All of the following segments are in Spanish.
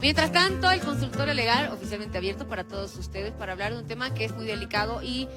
Mientras tanto, el consultorio legal oficialmente abierto para todos ustedes para hablar de un tema que es muy delicado y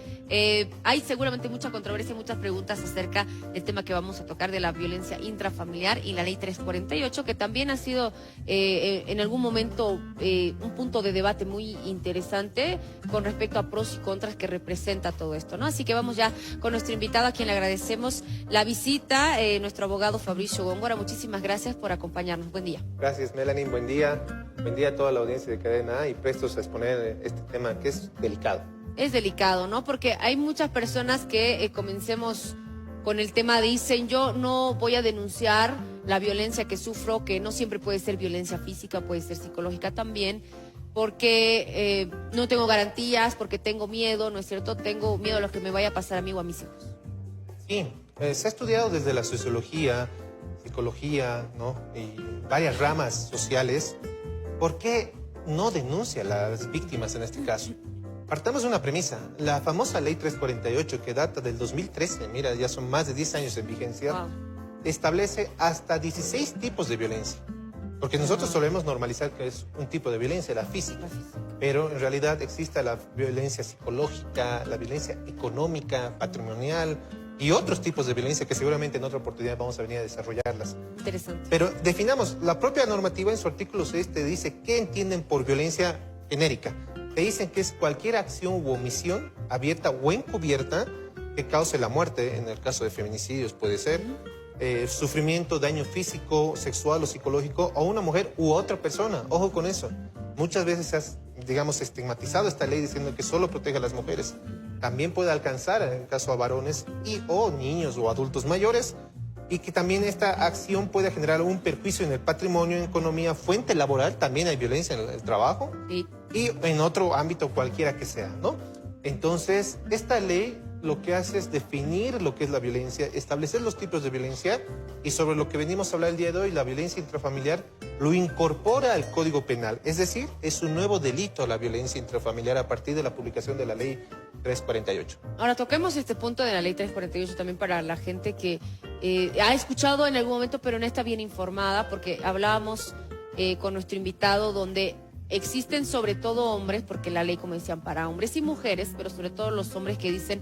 hay seguramente mucha controversia y muchas preguntas acerca del tema que vamos a tocar de la violencia intrafamiliar y la ley 348, que también ha sido en algún momento un punto de debate muy interesante con respecto a pros y contras que representa todo esto, ¿no? Así que vamos ya con nuestro invitado, a quien le agradecemos la visita, nuestro abogado Fabricio Góngora. Muchísimas gracias por acompañarnos. Buen día. Gracias, Melanie. Buen día. Buen día a toda la audiencia de Cadena A y prestos a exponer este tema que es delicado. Es delicado, ¿no? Porque hay muchas personas que comencemos con el tema, dicen, yo no voy a denunciar la violencia que sufro, que no siempre puede ser violencia física, puede ser psicológica también, porque no tengo garantías, porque tengo miedo, ¿no es cierto? Tengo miedo a lo que me vaya a pasar a mí o a mis hijos. Sí, se ha estudiado desde la sociología, psicología, ¿no? Y varias ramas sociales. ¿Por qué no denuncia a las víctimas en este caso? Partamos de una premisa. La famosa ley 348, que data del 2013, mira, ya son más de 10 años en vigencia, Wow. establece hasta 16 tipos de violencia. Porque nosotros solemos normalizar que es un tipo de violencia, la física. Pero en realidad existe la violencia psicológica, la violencia económica, patrimonial y otros tipos de violencia que seguramente en otra oportunidad vamos a venir a desarrollarlas. Interesante. Pero definamos, la propia normativa en su artículo 6 te dice qué entienden por violencia genérica. Te dicen que es cualquier acción u omisión, abierta o encubierta, que cause la muerte, en el caso de feminicidios puede ser, sufrimiento, daño físico, sexual o psicológico a una mujer u otra persona. Ojo con eso. Muchas veces se ha, digamos, estigmatizado esta ley diciendo que solo protege a las mujeres. También puede alcanzar, en el caso a varones y o niños o adultos mayores, y que también esta acción puede generar un perjuicio en el patrimonio, en economía, fuente laboral, también hay violencia en el trabajo, Sí. y en otro ámbito cualquiera que sea, ¿no? Entonces, esta ley lo que hace es definir lo que es la violencia, establecer los tipos de violencia, y sobre lo que venimos a hablar el día de hoy, la violencia intrafamiliar, lo incorpora al Código Penal. Es decir, es un nuevo delito la violencia intrafamiliar a partir de la publicación de la ley 348. Ahora toquemos este punto de la ley 348 también para la gente que ha escuchado en algún momento, pero no está bien informada, porque hablábamos con nuestro invitado donde existen sobre todo hombres, porque la ley, como decían, para hombres y mujeres, pero sobre todo los hombres que dicen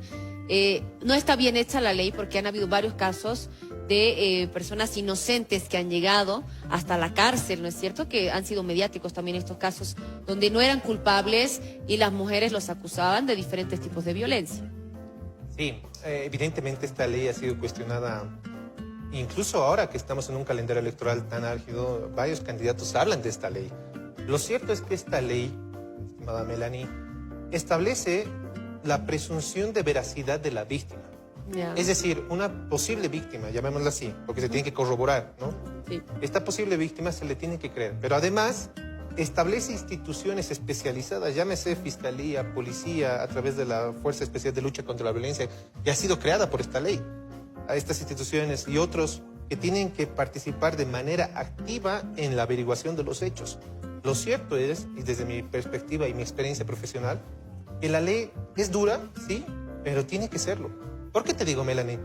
no está bien hecha la ley, porque han habido varios casos de personas inocentes que han llegado hasta la cárcel, ¿no es cierto? Que han sido mediáticos también estos casos, donde no eran culpables y las mujeres los acusaban de diferentes tipos de violencia. Sí, evidentemente esta ley ha sido cuestionada, incluso ahora que estamos en un calendario electoral tan álgido, varios candidatos hablan de esta ley. Lo cierto es que esta ley, estimada Melanie, establece la presunción de veracidad de la víctima. Ya. Es decir, una posible víctima, llamémosla así, porque se tiene que corroborar, ¿no? Sí. Esta posible víctima se le tiene que creer, pero además establece instituciones especializadas, llámese Fiscalía, Policía, a través de la Fuerza Especial de Lucha contra la Violencia, que ha sido creada por esta ley. A estas instituciones y otros que tienen que participar de manera activa en la averiguación de los hechos. Lo cierto es, y desde mi perspectiva y mi experiencia profesional, que la ley es dura, sí, pero tiene que serlo. ¿Por qué te digo, Melanie?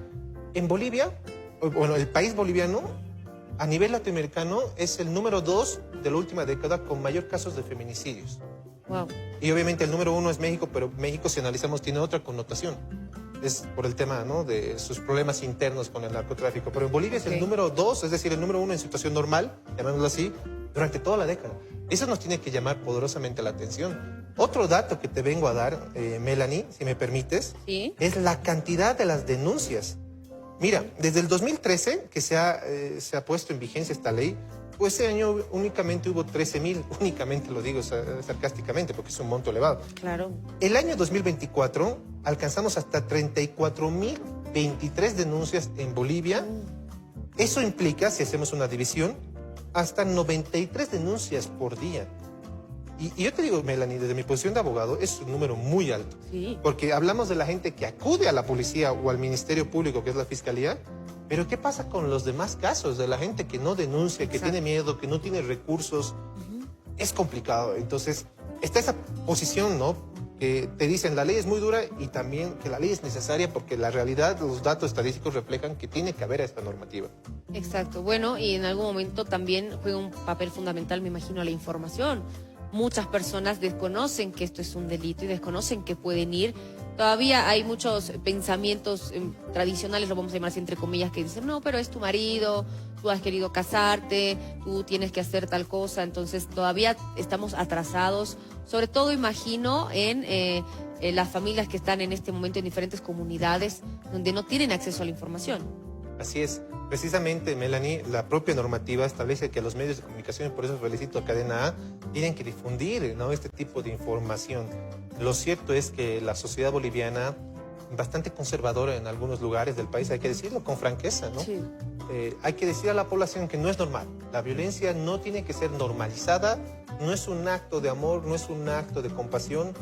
En Bolivia, bueno, el país boliviano, a nivel latinoamericano, es el número 2 de la última década con mayor casos de feminicidios. Wow. Y obviamente el número 1 es México, pero México, si analizamos, tiene otra connotación. Es por el tema, ¿no?, de sus problemas internos con el narcotráfico. Pero en Bolivia es el número 2, es decir, el número 1 en situación normal, llamémoslo así, durante toda la década. Eso nos tiene que llamar poderosamente la atención. Otro dato que te vengo a dar, Melanie, si me permites, ¿Sí? es la cantidad de las denuncias. Mira, desde el 2013, que se ha puesto en vigencia esta ley, pues ese año únicamente hubo 13,000, únicamente lo digo sarcásticamente porque es un monto elevado. Claro. El año 2024 alcanzamos hasta 34,023 denuncias en Bolivia. Eso implica, si hacemos una división, hasta 93 denuncias por día. Y yo te digo, Melanie, desde mi posición de abogado, es un número muy alto. Sí. Porque hablamos de la gente que acude a la policía o al Ministerio Público, que es la Fiscalía, pero ¿qué pasa con los demás casos de la gente que no denuncia, que tiene miedo, que no tiene recursos? Es complicado. Entonces, está esa posición, ¿no?, que te dicen la ley es muy dura y también que la ley es necesaria porque la realidad, los datos estadísticos reflejan que tiene que haber esta normativa. Exacto. Bueno, y en algún momento también juega un papel fundamental, me imagino, la información. Muchas personas desconocen que esto es un delito y desconocen que pueden ir. Todavía hay muchos pensamientos tradicionales, lo vamos a llamar así entre comillas, que dicen, no, pero es tu marido, tú has querido casarte, tú tienes que hacer tal cosa. Entonces todavía estamos atrasados, sobre todo imagino en las familias que están en este momento en diferentes comunidades donde no tienen acceso a la información. Así es. Precisamente, Melanie, la propia normativa establece que los medios de comunicación, y por eso felicito a Cadena A, tienen que difundir, ¿no?, este tipo de información. Lo cierto es que la sociedad boliviana, bastante conservadora en algunos lugares del país, hay que decirlo con franqueza, ¿no? Sí. Hay que decir a la población que no es normal. La violencia no tiene que ser normalizada, no es un acto de amor, no es un acto de compasión,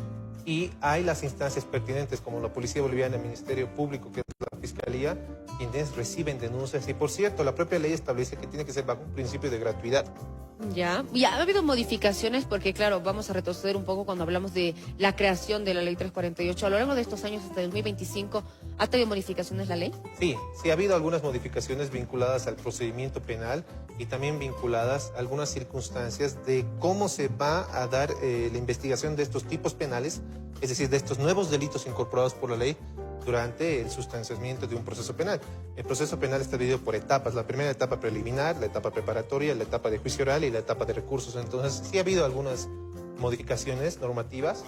y hay las instancias pertinentes como la Policía Boliviana, el Ministerio Público, que es la Fiscalía, quienes reciben denuncias. Y por cierto, la propia ley establece que tiene que ser bajo un principio de gratuidad. Ya, y ha habido modificaciones porque, claro, vamos a retroceder un poco cuando hablamos de la creación de la ley 348. A lo largo de estos años, hasta 2025, ¿ha tenido modificaciones la ley? Sí, sí ha habido algunas modificaciones vinculadas al procedimiento penal y también vinculadas a algunas circunstancias de cómo se va a dar la investigación de estos tipos penales, es decir, de estos nuevos delitos incorporados por la ley durante el sustanciamiento de un proceso penal. El proceso penal está dividido por etapas. La primera etapa preliminar, la etapa preparatoria, la etapa de juicio oral y la etapa de recursos. Entonces, sí ha habido algunas modificaciones normativas.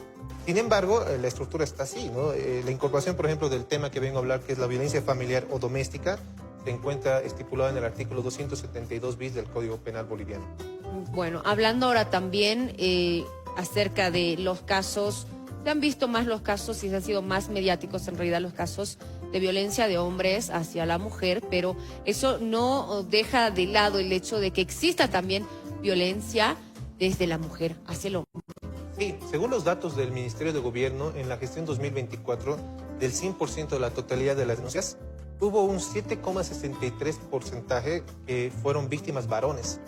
Sin embargo, la estructura está así, ¿no? La incorporación, por ejemplo, del tema que vengo a hablar, que es la violencia familiar o doméstica, se encuentra estipulada en el artículo 272 bis del Código Penal boliviano. Bueno, hablando ahora también acerca de los casos, se han visto más los casos y se han sido más mediáticos en realidad los casos de violencia de hombres hacia la mujer, pero eso no deja de lado el hecho de que exista también violencia desde la mujer hacia el hombre. Sí, según los datos del Ministerio de Gobierno, en la gestión 2024, del 100% de la totalidad de las denuncias, hubo un 7,63% que fueron víctimas varones.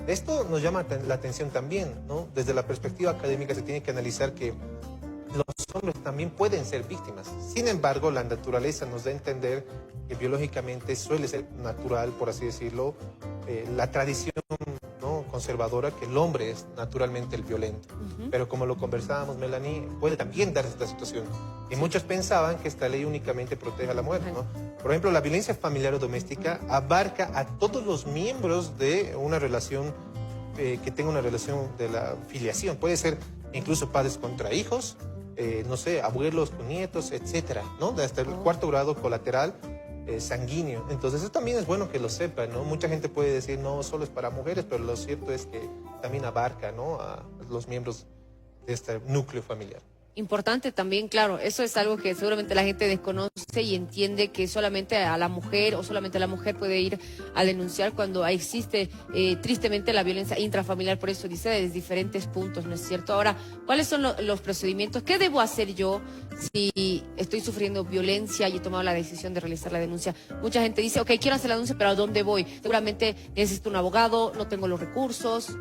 Esto nos llama la atención también, ¿no? Desde la perspectiva académica se tiene que analizar que los hombres también pueden ser víctimas. Sin embargo, la naturaleza nos da a entender que biológicamente suele ser natural, por así decirlo, la tradición, ¿no?, conservadora, que el hombre es naturalmente el violento. Pero como lo conversábamos, Melanie, puede también darse esta situación. Y muchos pensaban que esta ley únicamente protege a la mujer, ¿no? Por ejemplo, la violencia familiar o doméstica abarca a todos los miembros de una relación que tenga una relación de la filiación. Puede ser incluso padres contra hijos, no sé, abuelos con nietos, etcétera, ¿no? Hasta el cuarto grado colateral sanguíneo. Entonces, eso también es bueno que lo sepan, ¿no? Mucha gente puede decir, no, solo es para mujeres, pero lo cierto es que también abarca, ¿no?, a los miembros de este núcleo familiar. Importante también, claro, eso es algo que seguramente la gente desconoce y entiende que solamente a la mujer o solamente la mujer puede ir a denunciar cuando existe tristemente la violencia intrafamiliar, por eso dice desde diferentes puntos, ¿no es cierto? Ahora, ¿cuáles son los procedimientos? ¿Qué debo hacer yo si estoy sufriendo violencia y he tomado la decisión de realizar la denuncia? Mucha gente dice, ok, quiero hacer la denuncia, pero ¿a dónde voy? Seguramente necesito un abogado, no tengo los recursos.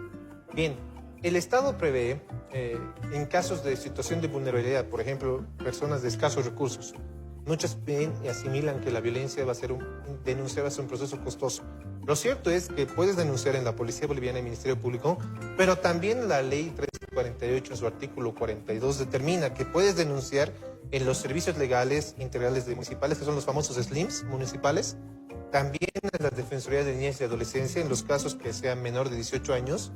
Bien. El Estado prevé, en casos de situación de vulnerabilidad, por ejemplo, personas de escasos recursos, muchas ven y asimilan que la violencia va a ser denunciar va a ser un proceso costoso. Lo cierto es que puedes denunciar en la Policía Boliviana y el Ministerio Público, pero también la Ley 348 en su artículo 42 determina que puedes denunciar en los servicios legales integrales municipales, que son los famosos SLIMs municipales, también en las Defensorías de Niñez y Adolescencia, en los casos que sean menor de 18 años.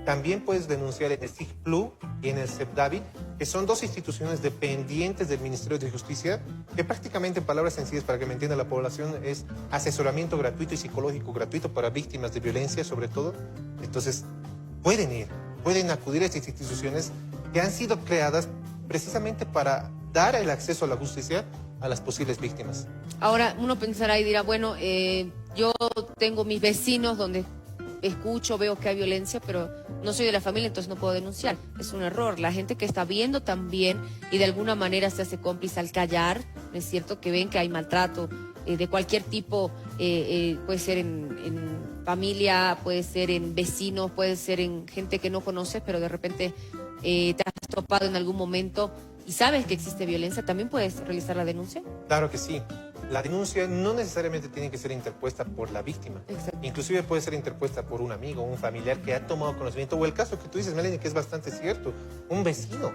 También puedes denunciar en el SIGPLU y en el CEPDAVID, que son dos instituciones dependientes del Ministerio de Justicia, que prácticamente, en palabras sencillas para que me entienda la población, es asesoramiento gratuito y psicológico gratuito para víctimas de violencia, sobre todo. Entonces, pueden acudir a estas instituciones que han sido creadas precisamente para dar el acceso a la justicia a las posibles víctimas. Ahora, uno pensará y dirá, bueno, yo tengo mis vecinos donde escucho, veo que hay violencia, pero no soy de la familia, entonces no puedo denunciar. Es un error. La gente que está viendo también y de alguna manera se hace cómplice al callar, ¿no es cierto?, que ven que hay maltrato de cualquier tipo, puede ser en familia, puede ser en vecinos, puede ser en gente que no conoces, pero de repente te has topado en algún momento y sabes que existe violencia, ¿también puedes realizar la denuncia? Claro que sí. la denuncia no necesariamente tiene que ser interpuesta por la víctima. Exacto. Inclusive puede ser interpuesta por un amigo, un familiar que ha tomado conocimiento, o el caso que tú dices, Melanie, que es bastante cierto, un vecino.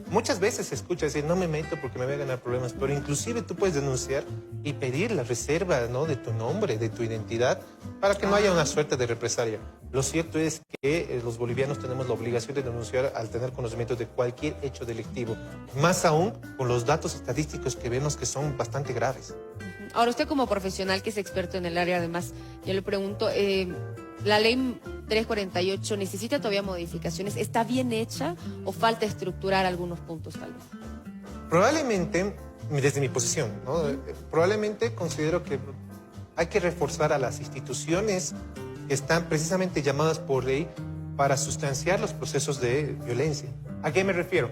Muchas veces se escucha decir, no me meto porque me voy a ganar problemas, pero inclusive tú puedes denunciar y pedir la reserva, ¿no?, de tu nombre, de tu identidad, para que no haya una suerte de represalia. Lo cierto es que los bolivianos tenemos la obligación de denunciar al tener conocimiento de cualquier hecho delictivo, más aún con los datos estadísticos que vemos que son bastante graves. Ahora, usted como profesional que es experto en el área, además, yo le pregunto, ¿la ley 348 necesita todavía modificaciones? ¿Está bien hecha o falta estructurar algunos puntos tal vez? Probablemente, desde mi posición, ¿no?, probablemente considero que hay que reforzar a las instituciones que están precisamente llamadas por ley para sustanciar los procesos de violencia. ¿A qué me refiero?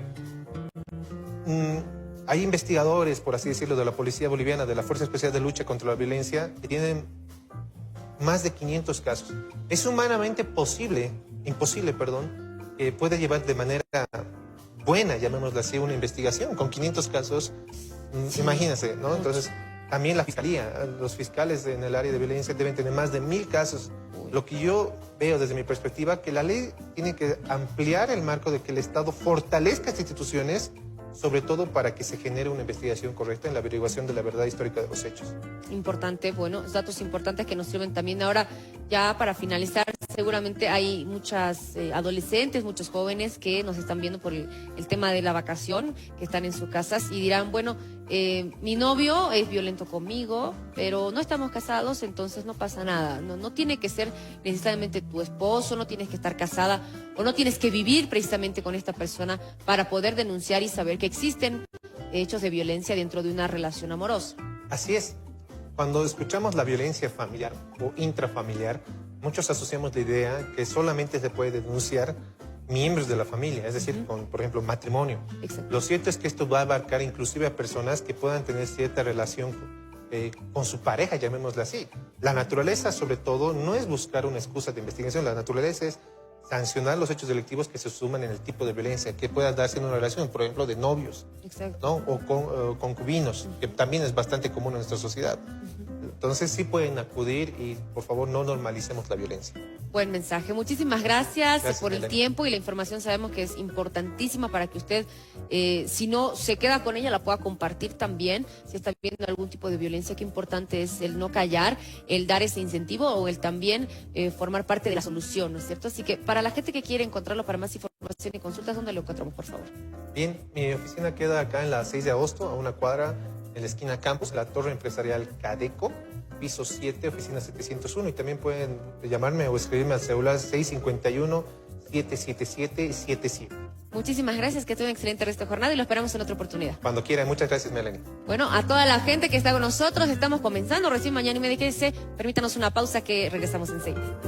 Hay investigadores, por así decirlo, de la Policía Boliviana, de la Fuerza Especial de Lucha contra la Violencia, que tienen más de 500 casos. Es humanamente imposible, que pueda llevar de manera buena, llamémoslo así, una investigación. Con 500 casos, imagínense, ¿no? Entonces, también la Fiscalía, los fiscales en el área de violencia deben tener más de 1000 casos. Lo que yo veo desde mi perspectiva, que la ley tiene que ampliar el marco de que el Estado fortalezca estas instituciones, sobre todo para que se genere una investigación correcta en la averiguación de la verdad histórica de los hechos. Importante, bueno, datos importantes que nos sirven también. Ahora, ya para finalizar, seguramente hay muchas adolescentes, muchos jóvenes que nos están viendo por el tema de la vacación, que están en sus casas y dirán, bueno, mi novio es violento conmigo, pero no estamos casados, entonces no pasa nada. No tiene que ser necesariamente tu esposo, no tienes que estar casada o no tienes que vivir precisamente con esta persona para poder denunciar y saber que existen hechos de violencia dentro de una relación amorosa. Así es. Cuando escuchamos la violencia familiar o intrafamiliar, muchos asociamos la idea que solamente se puede denunciar miembros de la familia, es decir, con, por ejemplo, matrimonio. Exacto. Lo cierto es que esto va a abarcar inclusive a personas que puedan tener cierta relación con su pareja, llamémosla así. La naturaleza, sobre todo, no es buscar una excusa de investigación, la naturaleza es sancionar los hechos delictivos que se suman en el tipo de violencia que pueda darse en una relación, por ejemplo, de novios, ¿no?, o con concubinos, que también es bastante común en nuestra sociedad. Entonces sí pueden acudir y por favor no normalicemos la violencia. Buen mensaje. Muchísimas gracias por el Melanie. tiempo y la información. Sabemos que es importantísima para que usted, si no se queda con ella, la pueda compartir también. Si está viendo algún tipo de violencia, qué importante es el no callar, el dar ese incentivo o el también formar parte de la solución, ¿no es cierto? Así que para la gente que quiere encontrarlo para más información y consultas, ¿dónde lo encontramos, por favor? Bien, mi oficina queda acá en la 6 de agosto, a una cuadra en la esquina Campus, la Torre Empresarial Cadeco, piso 7, oficina 701. Y también pueden llamarme o escribirme al celular 651-777-77. Muchísimas gracias, que tenga un excelente resto de jornada y lo esperamos en otra oportunidad. Cuando quiera. Muchas gracias, Melanie. Bueno, a toda la gente que está con nosotros, estamos comenzando recién Mañana y Media. Quédese, permítanos una pausa que regresamos enseguida.